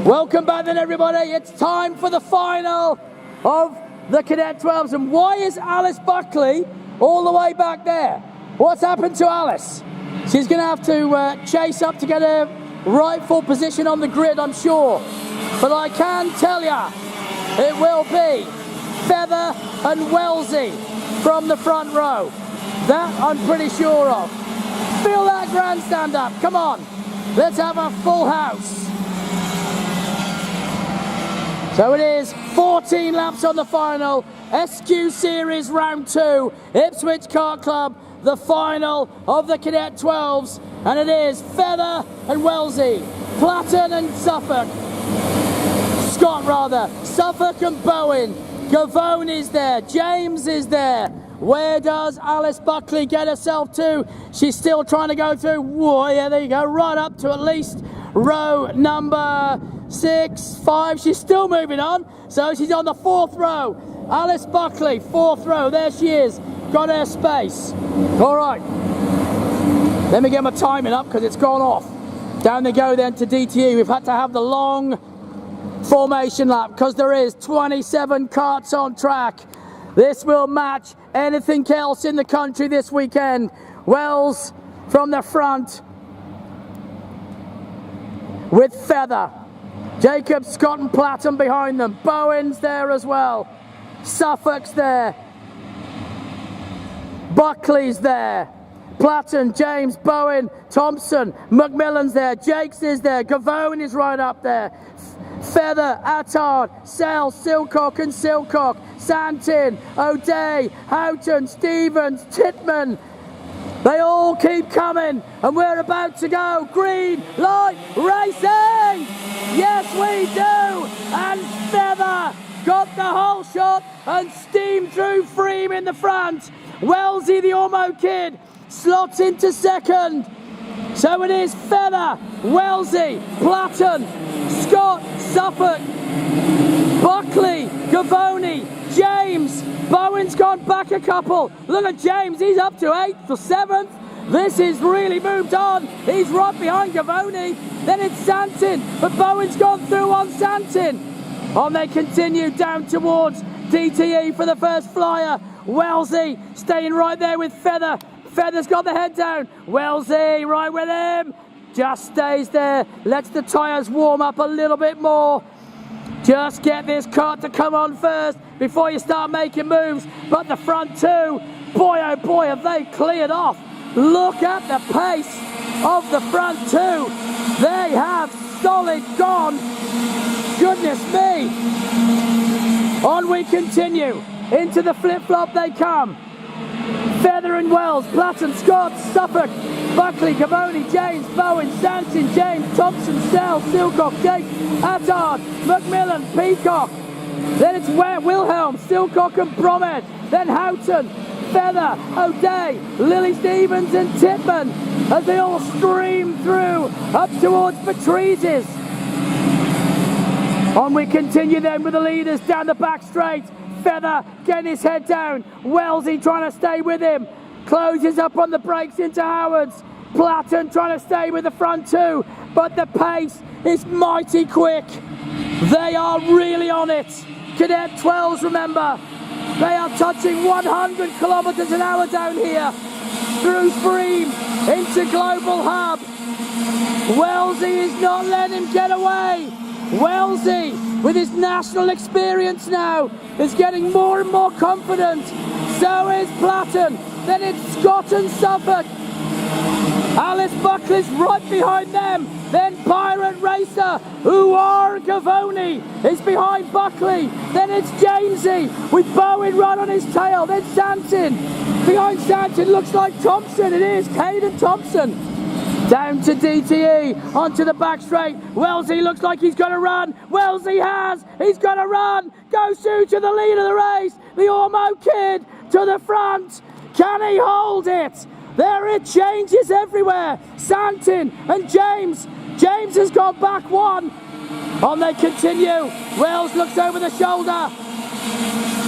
Welcome back then, everybody. It's time for the final of the Cadet 12s. And why is Alice Buckley all the way back there? What's happened to Alice? She's going to have to chase up to get her rightful position on the grid, I'm sure. But I can tell you, it will be Feather and Wellesley from the front row. That I'm pretty sure of. Fill that grandstand up. Come on. Let's have a full house. So it is 14 laps on the final, SQ Series Round 2, Ipswich Kart Club, the final of the Cadet 12s, and it is Feather and Wellesley, Platten and Suffolk, Suffolk and Bowen, Gavone is there, James is there. Where does Alice Buckley get herself to? She's still trying to go through, whoa, yeah, there you go, right up to at least row number 6, 5, she's still moving on, so she's on the 4th row. Alice Buckley, 4th row, there she is, got her space. All right, let me get my timing up because it's gone off. Down they go then to DTE. We've had to have the long formation lap because there is 27 karts on track. This will match anything else in the country this weekend. Wells from the front with Feather. Jacob, Scott and Platten behind them. Bowen's there as well. Suffolk's there. Buckley's there. Platten, James, Bowen, Thompson, Macmillan's there. Jakes is there. Gavone is right up there. Feather, Attard, Sell, Silcock and Silcock. Santin, O'Day, Houghton, Stevens, Titman. They all keep coming, and we're about to go. Green light racing! Yes, we do! And Feather got the whole shot and steamed through Freem in the front. Wellesley, the Ormo kid, slots into second. So it is Feather, Wellesley, Platten, Scott, Suffolk, Buckley, Gavone, James. Bowen's gone back a couple. Look at James, he's up to 8th or 7th. This is really moved on. He's right behind Gavone. Then it's Santin, but Bowen's gone through on Santin. On they continue down towards DTE for the first flyer. Wellesley staying right there with Feather. Feather's got the head down. Wellesley right with him. Just stays there. Lets the tyres warm up a little bit more. Just get this kart to come on first before you start making moves. But the front two, boy oh boy, have they cleared off. Look at the pace of the front two. They have solid gone. Goodness me. On we continue. Into the flip-flop they come. Feather and Wells, Platten, Scott, Suffolk, Buckley, Gavone, James, Bowen, Santin, James, Thompson, Sell, Silcock, Jake, Attard, Macmillan, Peacock. Then it's Wilhelm, Silcock and Bromhead. Then Houghton, Feather, O'Day, Lily Stevens and Titman as they all stream through up towards Patrice's. On we continue then with the leaders down the back straight. Feather getting his head down. Wellesley trying to stay with him. Closes up on the brakes into Howard's. Platten trying to stay with the front two. But the pace is mighty quick. They are really on it. Cadet 12s, remember. They are touching 100 kilometers an hour down here. Through Freem into Global Hub. Wellesley is not letting him get away. Wellesley, with his national experience now, is getting more and more confident. So is Platten. Then it's Scott and Suffolk. Alice Buckley's right behind them. Then Pirate Racer, Gavone is behind Buckley. Then it's Jamesy with Bowen right on his tail. Then Santin. Behind Santin looks like Thompson. It is Caden Thompson. Down to DTE, onto the back straight. Wellesley looks like he's going to run. Wellesley has. He's going to run. Goes through to the lead of the race. The Ormo kid to the front. Can he hold it? There it changes everywhere. Santin and James. James has gone back one. On they continue. Wells looks over the shoulder.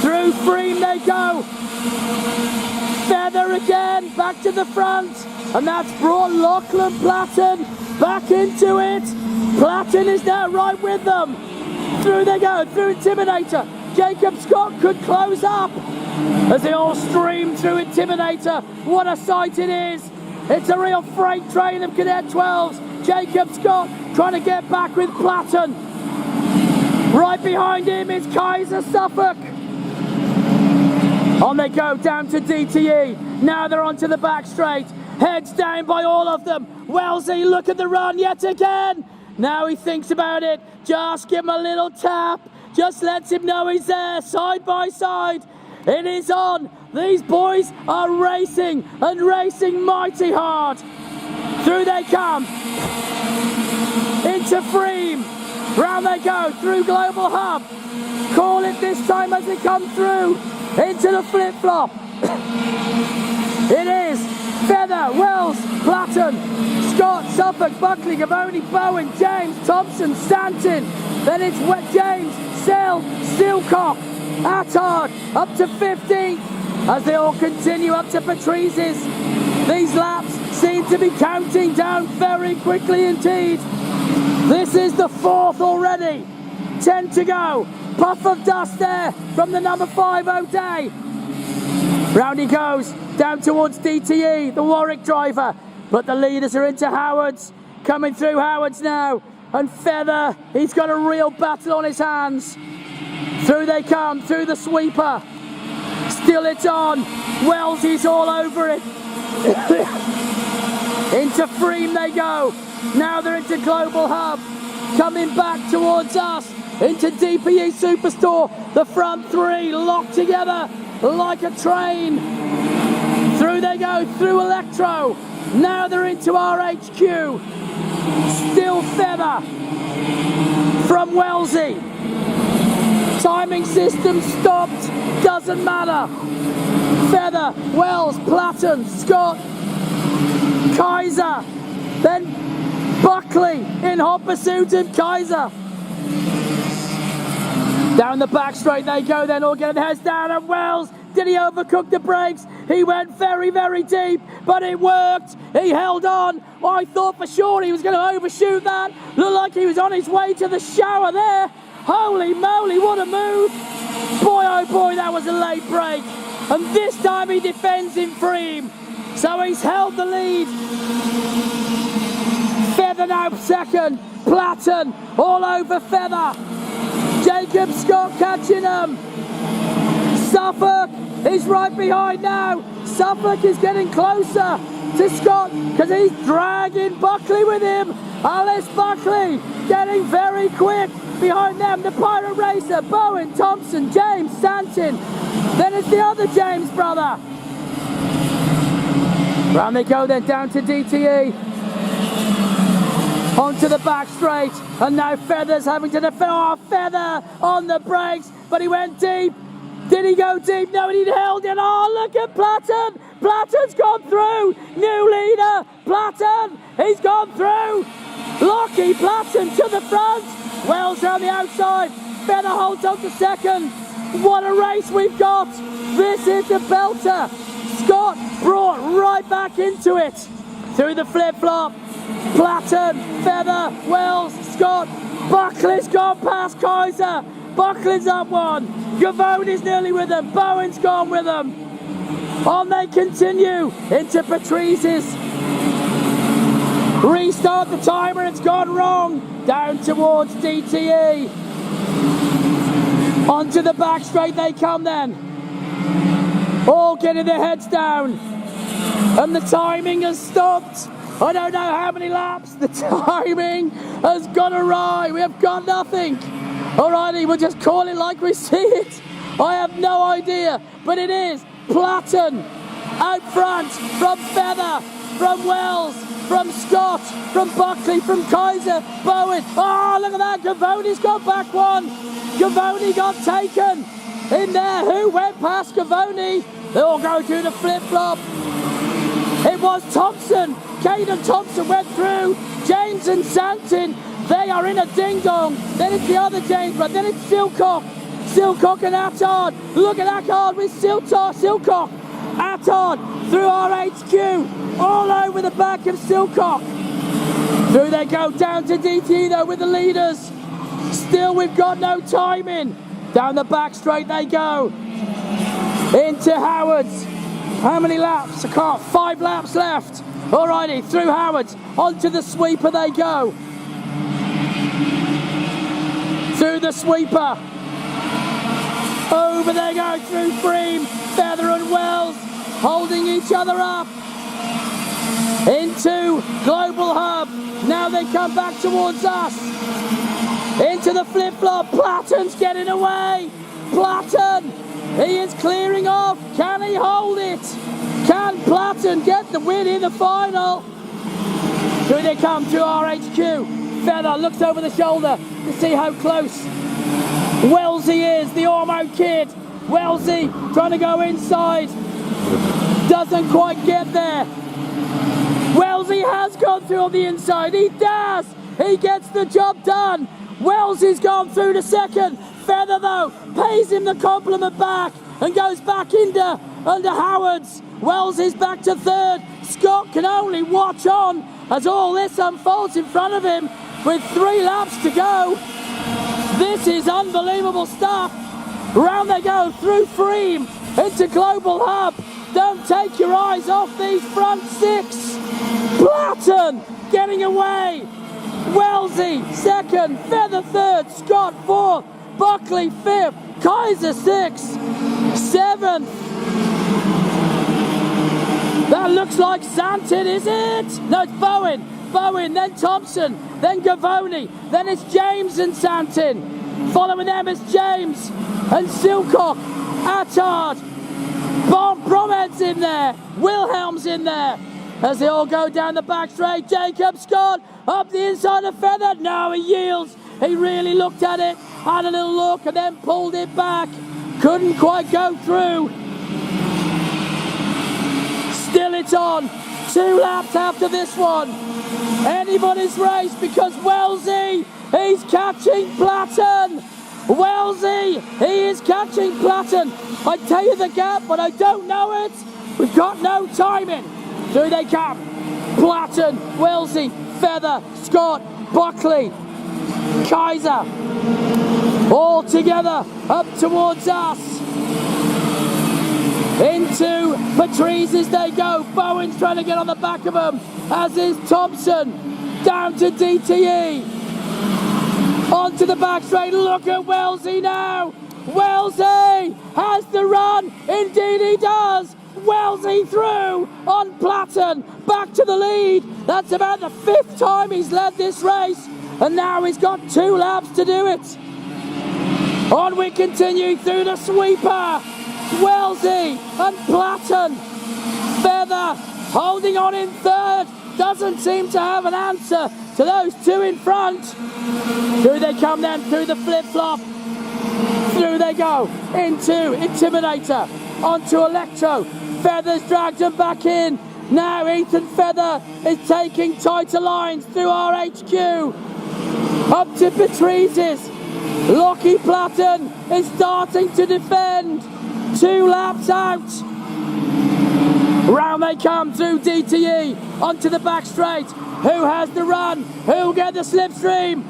Through Freem they go. Feather again, back to the front. And that's brought Lachlan Platten back into it. Platten is now right with them. Through they go, through Intimidator. Jacob Scott could close up as they all stream through Intimidator. What a sight it is. It's a real freight train of Cadet 12s. Jacob Scott trying to get back with Platten. Right behind him is Kaiser Suffolk. On they go down to DTE. Now they're onto the back straight. Heads down by all of them. Wellesley, look at the run yet again. Now he thinks about it. Just give him a little tap. Just lets him know he's there, side by side. It is on. These boys are racing and racing mighty hard. Through they come. Into Freem. Round they go through Global Hub. Call it this time as they come through. Into the flip-flop. It is Feather, Wells, Platten, Scott, Suffolk, Buckley, Gavoni, Bowen, James, Thompson, Stanton. Then it's James, Sell, Silcock, Attard up to 15th as they all continue up to Patrice's. These laps seem to be counting down very quickly indeed. This is the 4th already. 10 to go. Puff of dust there from the number 5 O'Day. Round he goes down towards DTE, the Warwick driver. But the leaders are into Howard's. Coming through Howard's now. And Feather, he's got a real battle on his hands. Through they come, through the sweeper. Still it's on. Wells, he's all over it. Into Freem they go. Now they're into Global Hub. Coming back towards us. Into DPE Superstore. The front three locked together like a train. Through they go, through Electro. Now they're into RHQ. Still Feather from Wellesley. Timing system stopped, doesn't matter. Feather, Wells, Platten, Scott, Kaiser, then Buckley in hot pursuit of Kaiser. Down the back straight they go, then all getting heads down, and Wells, did he overcook the brakes? He went very, very deep, but it worked. He held on. I thought for sure he was going to overshoot that. Looked like he was on his way to the shower there. Holy moly, what a move. Boy, oh boy, that was a late break. And this time he defends in Freem. So he's held the lead. Feather now second. Platten all over Feather. Jacob Scott catching him. Suffolk is right behind now. Suffolk is getting closer to Scott because he's dragging Buckley with him. Alice Buckley getting very quick behind them. The Pirate Racer, Bowen, Thompson, James, Stanton. Then it's the other James brother. Round they go then down to DTE. Onto the back straight. And now Feather's having to defend. Oh, Feather on the brakes. But he went deep. Did he go deep? No, he held it. Oh, look at Platten. Platten's gone through. New leader, Platten. He's gone through. Lockie Platten to the front. Wells on the outside. Feather holds on to second. What a race we've got. This is the belter. Scott brought right back into it. Through the flip-flop. Platten, Feather, Wells, Scott. Buckley's gone past Kaiser. Buckley's up one. Gavoni's nearly with them. Bowen's gone with them. On they continue into Patrice's. Restart the timer, it's gone wrong. Down towards DTE. Onto the back straight they come then. All getting their heads down. And the timing has stopped. I don't know how many laps. The timing has gone awry. We have got nothing. Alrighty, we'll just call it like we see it. I have no idea, but it is Platten out front from Feather, from Wells, from Scott, from Buckley, from Kaiser, Bowen. Oh, look at that, Gavoni's got back one. Gavoni got taken in there. Who went past Gavoni? They all go through the flip-flop. It was Thompson. Caden Thompson went through. James and Santin, they are in a ding-dong. Then it's the other James, but then it's Silcock. Silcock and Attard. Look at Attard with Silcock. Attard through RHQ. All over the back of Silcock. Through they go, down to DTE though with the leaders. Still we've got no timing. Down the back straight they go. Into Howard's. How many laps? I can't. 5 laps left. Alrighty, through Howard's. Onto the sweeper they go. Through the sweeper. Over they go through Freem, Feather and Wells. Holding each other up. Into Global Hub. Now they come back towards us. Into the flip-flop. Platten's getting away. Platten. He is clearing off. Can he hold it? Can Platten get the win in the final? Through they come to RHQ. Feather looks over the shoulder to see how close Wellesley is, the Ormo kid. Wellesley trying to go inside. Doesn't quite get there. Wellesley has gone through on the inside. He does. He gets the job done. Wellesley's gone through to second. Feather though pays him the compliment back and goes back under Howard's. Wellesley's back to third. Scott can only watch on as all this unfolds in front of him with 3 laps to go. This is unbelievable stuff. Round they go through Freem into Global Hub. Don't take your eyes off these front 6. Platten getting away. Wellesley second, Feather third, Scott fourth, Buckley fifth, Kaiser sixth, seventh. That looks like Santin, is it? No, it's Bowen. Bowen, then Thompson, then Gavoni, then it's James and Santin. Following them is James and Silcock, Attard, Bromhead's in there, Wilhelm's in there. As they all go down the back straight, Jacob Scott up the inside of Feather. No, he yields. He really looked at it, had a little look and then pulled it back. Couldn't quite go through. Still it's on. 2 laps after this one. Anybody's race because Wellesley, he's catching Platten. Wellesley, he is catching Platten. I tell you the gap, but I don't know it. We've got no timing. Through they come. Platten, Wellesley, Feather, Scott, Buckley, Kaiser. All together up towards us. Into Patrice as they go. Bowen's trying to get on the back of him, as is Thompson. Down to DTE. Onto the back straight. Look at Wellesley now. Wellesley has the run. Indeed he does. Wellesley through on Platten, back to the lead. That's about the 5th time he's led this race, and now he's got 2 laps to do it. On we continue through the sweeper. Wellesley and Platten. Feather holding on in third. Doesn't seem to have an answer to those 2 in front. Through they come then, through the flip-flop. Through they go into Intimidator, onto Electro. Feather's dragged him back in. Now Ethan Feather is taking tighter lines through RHQ. Up to Patrice's. Lockie Platten is starting to defend. 2 laps out. Round they come through DTE. Onto the back straight. Who has the run? Who'll get the slipstream?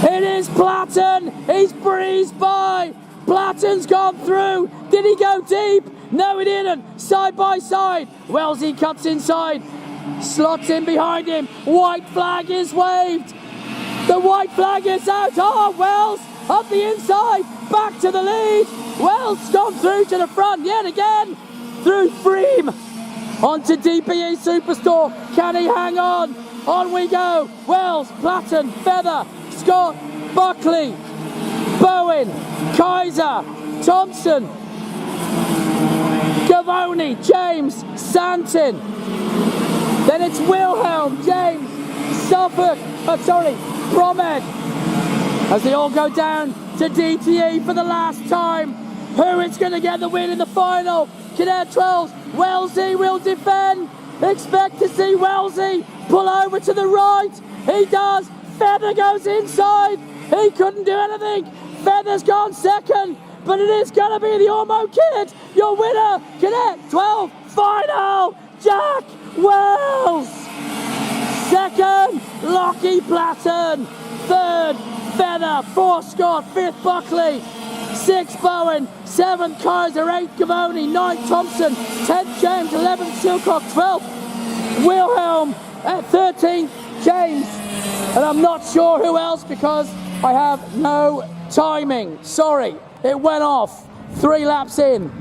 It is Platten. He's breezed by. Platten's gone through. Did he go deep? No, he didn't. Side by side. Wellesley cuts inside. Slots in behind him. White flag is waved. The white flag is out. Oh, Wells up the inside. Back to the lead. Wells gone through to the front yet again. Through Freem. Onto DPE Superstore. Can he hang on? On we go. Wells, Platten, Feather, Scott, Buckley, Bowen, Kaiser, Thompson, Gavoni, James, Santin. Then it's Wilhelm, James, Suffolk, Bromhead. As they all go down to DTE for the last time. Who is going to get the win in the final? Cadet 12, Wellesley will defend. Expect to see Wellesley pull over to the right. He does. Feather goes inside. He couldn't do anything. Feather's gone second. But it is going to be the Ormo Kid, your winner, Cadet 12 final, Jack Wells. Second Rocky Platten, 3rd Feather, 4th Scott, 5th Buckley, 6th Bowen, 7th Kaiser, 8th Gavoni, 9th Thompson, 10th James, 11th Silcock, 12th Wilhelm, 13th James, and I'm not sure who else because I have no timing. Sorry, it went off 3 laps in.